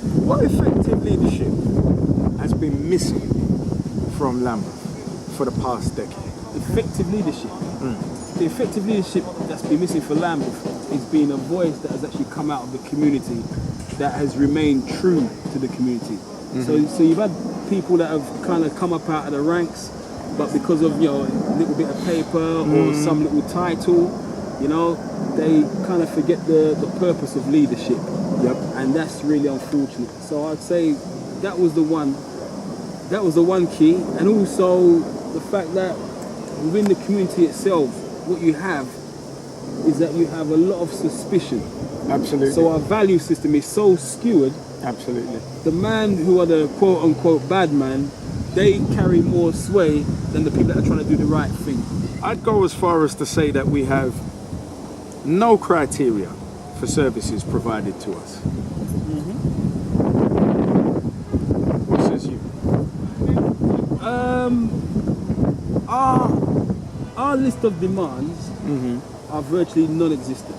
What effective leadership has been missing from Lambeth for the past decade? Effective leadership. The effective leadership that's been missing for Lambeth is being a voice that has actually come out of the community, that has remained true to the community. So you've had people that have kind of come up out of the ranks, but because of, a little bit of paper or some little title, they kind of forget the purpose of leadership. Yep. And that's really unfortunate. So I'd say that was the one key, and also the fact that within the community itself, what you have is that you have a lot of suspicion. Absolutely. So our value system is so skewed. Absolutely. The man who are the quote-unquote bad man, they carry more sway than the people that are trying to do the right thing. I'd go as far as to say that we have no criteria for services provided to us. What says you? Our list of demands are virtually non-existent.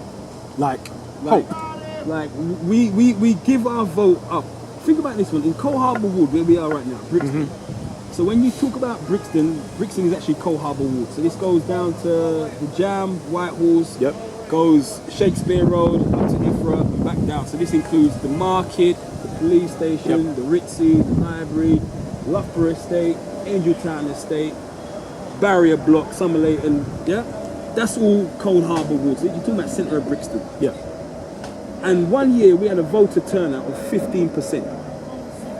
Like Like, hope. like we give our vote up. Think about this one. In Cole Harbour Ward, where we are right now, Brixton. So when you talk about Brixton is actually Cole Harbour Ward. So this goes down to the Jam, Whitehorse, Yep. goes Shakespeare Road, up to Ifra, and back down. So this includes the market, the police station, Yep. the Ritzy, the library, Loughborough Estate, Angeltown Estate, Barrier Block, Summerlayton, yeah? That's all Cold Harbour Ward. So you're talking about centre of Brixton. Yeah. And one year we had a voter turnout of 15%.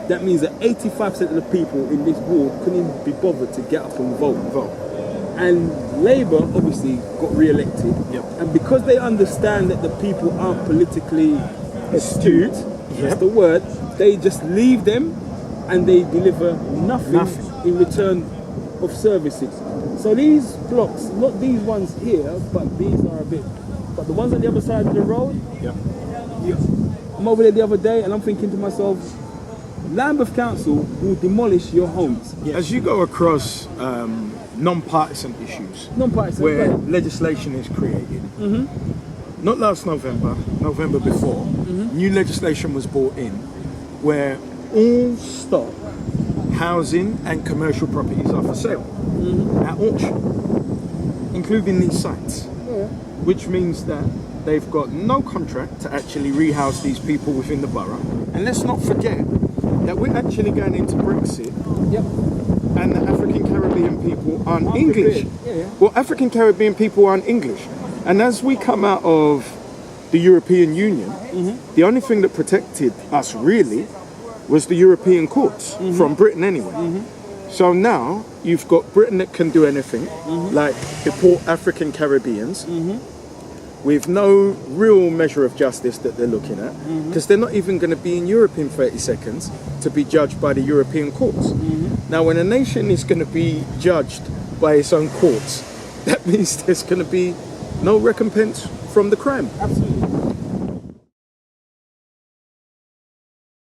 That means that 85% of the people in this ward couldn't even be bothered to get up and vote. And Labour obviously got re-elected. Yep. And because they understand that the people aren't politically astute, Yep. that's the word, they just leave them and they deliver nothing in return of services. So these blocks, not these ones here, but these are a bit, but the ones on the other side of the road, Yep. I'm over there the other day and I'm thinking to myself, Lambeth Council will demolish your homes. As you go across non-partisan issues, Non-partisan, where right. legislation is created, not last November, November before, new legislation was brought in where all stock, housing and commercial properties are for sale at auction, including these sites, which means that they've got no contract to actually rehouse these people within the borough. And let's not forget that we're actually going into Brexit, Yep. and the African Caribbean people aren't English. Yeah. Well, African Caribbean people aren't English. And as we come out of the European Union, the only thing that protected us really was the European courts, from Britain anyway. So now you've got Britain that can do anything, like deport African Caribbeans, with no real measure of justice that they're looking at, because they're not even going to be in Europe in 30 seconds to be judged by the European courts. Now, when a nation is going to be judged by its own courts, that means there's going to be no recompense from the crime. Absolutely.